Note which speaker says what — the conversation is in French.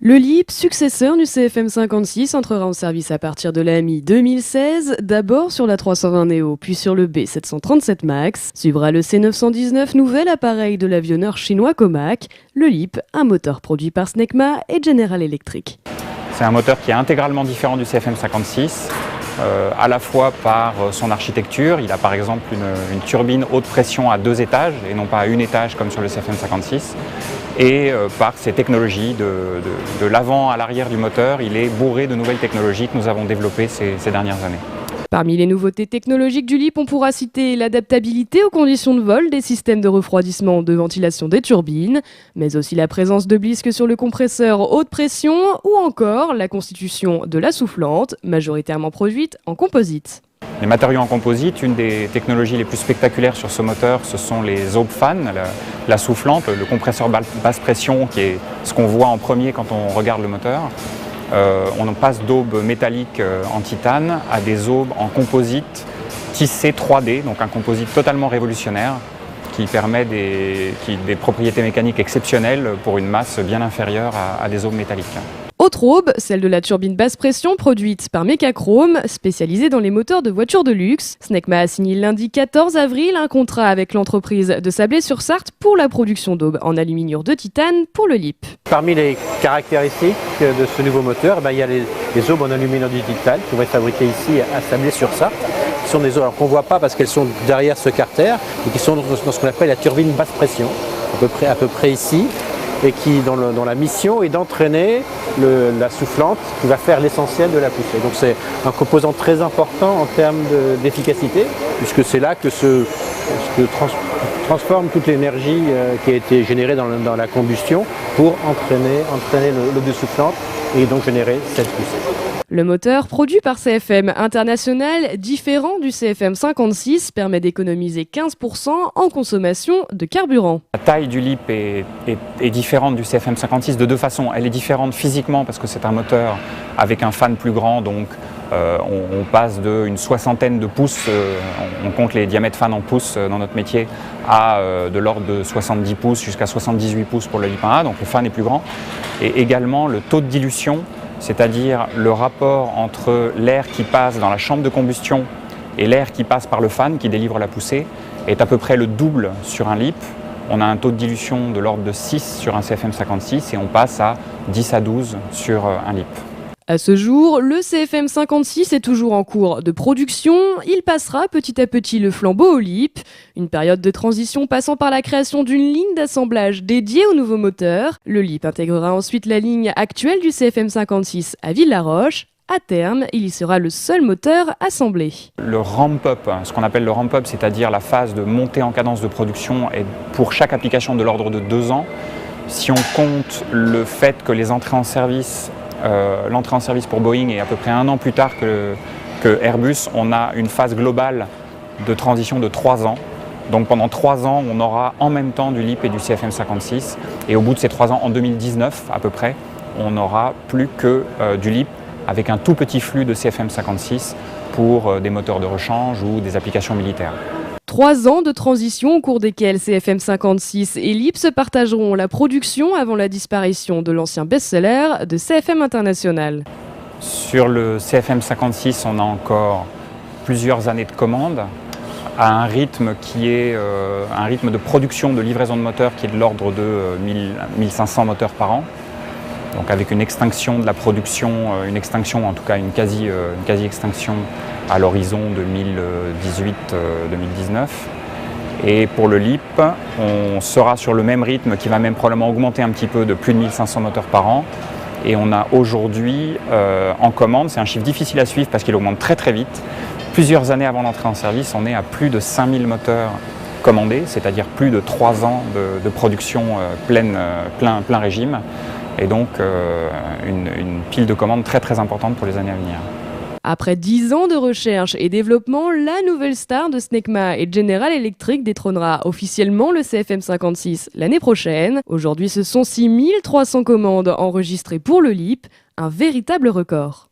Speaker 1: Le LEAP, successeur du CFM56, entrera en service à partir de la mi-2016, d'abord sur la 320 Neo, puis sur le B737 MAX. Suivra le C919, nouvel appareil de l'avionneur chinois Comac. Le LEAP, un moteur produit par Snecma et General Electric.
Speaker 2: C'est un moteur qui est intégralement différent du CFM56, à la fois par son architecture. Il a par exemple une turbine haute pression à 2 étages et non pas à 1 étage comme sur le CFM56. Et par ses technologies, de l'avant à l'arrière du moteur, il est bourré de nouvelles technologies que nous avons développées ces dernières années.
Speaker 1: Parmi les nouveautés technologiques du LEAP, on pourra citer l'adaptabilité aux conditions de vol des systèmes de refroidissement de ventilation des turbines, mais aussi la présence de blisques sur le compresseur haute pression ou encore la constitution de la soufflante, majoritairement produite en composite.
Speaker 2: Les matériaux en composite, une des technologies les plus spectaculaires sur ce moteur, ce sont les aubes fan, la soufflante, le compresseur basse pression qui est ce qu'on voit en premier quand on regarde le moteur. On en passe d'aubes métalliques en titane à des aubes en composite tissé 3D, donc un composite totalement révolutionnaire qui permet des propriétés mécaniques exceptionnelles pour une masse bien inférieure à des aubes métalliques.
Speaker 1: Autre aube, celle de la turbine basse pression produite par Mecachrome, spécialisée dans les moteurs de voitures de luxe. Snecma a signé lundi 14 avril un contrat avec l'entreprise de Sablé-sur-Sarthe pour la production d'aubes en aluminium de titane pour le LEAP.
Speaker 3: Parmi les caractéristiques de ce nouveau moteur, il y a les aubes en aluminium de titane qui vont être fabriquées ici à Sablé-sur-Sarthe. Ce sont des aubes qu'on ne voit pas parce qu'elles sont derrière ce carter et qui sont dans ce qu'on appelle la turbine basse pression, à peu près ici, et qui, dont la mission est d'entraîner la soufflante qui va faire l'essentiel de la poussée. Donc c'est un composant très important en termes d'efficacité, puisque c'est là que se transforme toute l'énergie qui a été générée dans la combustion pour entraîner l'eau de soufflante et donc générer cette poussée.
Speaker 1: Le moteur, produit par CFM International, différent du CFM56, permet d'économiser 15% en consommation de carburant.
Speaker 2: La taille du LEAP est différente du CFM56 de 2 façons. Elle est différente physiquement parce que c'est un moteur avec un fan plus grand, donc on passe d'une 60aine de pouces, on compte les diamètres fan en pouces dans notre métier, à de l'ordre de 70 pouces jusqu'à 78 pouces pour le LEAP 1A, donc le fan est plus grand. Et également le taux de dilution, c'est-à-dire le rapport entre l'air qui passe dans la chambre de combustion et l'air qui passe par le fan qui délivre la poussée, est à peu près le double sur un LEAP. On a un taux de dilution de l'ordre de 6 sur un CFM56 et on passe à 10 à 12 sur un LEAP.
Speaker 1: À ce jour, le CFM56 est toujours en cours de production. Il passera petit à petit le flambeau au LEAP. Une période de transition passant par la création d'une ligne d'assemblage dédiée au nouveau moteur. Le LEAP intégrera ensuite la ligne actuelle du CFM56 à Villaroche. À terme, il y sera le seul moteur assemblé.
Speaker 2: Le ramp-up, ce qu'on appelle le ramp-up, c'est-à-dire la phase de montée en cadence de production, est pour chaque application de l'ordre de 2 ans. Si on compte le fait que les entrées en service l'entrée en service pour Boeing est à peu près 1 an plus tard que Airbus, on a une phase globale de transition de 3 ans. Donc pendant 3 ans, on aura en même temps du LEAP et du CFM56. Et au bout de ces 3 ans, en 2019 à peu près, on n'aura plus que du LEAP avec un tout petit flux de CFM56 pour des moteurs de rechange ou des applications militaires.
Speaker 1: 3 ans de transition au cours desquels CFM56 et LEAP se partageront la production avant la disparition de l'ancien best-seller de CFM International.
Speaker 2: Sur le CFM56, on a encore plusieurs années de commande à un rythme qui est un rythme de production de livraison de moteurs qui est de l'ordre de 1500 moteurs par an. Donc avec une extinction de la production, une extinction, en tout cas une quasi-extinction à l'horizon 2018-2019. Et pour le LEAP, on sera sur le même rythme qui va même probablement augmenter un petit peu de plus de 1500 moteurs par an. Et on a aujourd'hui en commande, c'est un chiffre difficile à suivre parce qu'il augmente très très vite. Plusieurs années avant l'entrée en service, on est à plus de 5000 moteurs commandés, c'est-à-dire plus de 3 ans de production plein régime. Et donc une pile de commandes très très importante pour les années à venir.
Speaker 1: Après 10 ans de recherche et développement, la nouvelle star de Snecma et General Electric détrônera officiellement le CFM56 l'année prochaine. Aujourd'hui, ce sont 6300 commandes enregistrées pour le LEAP, un véritable record.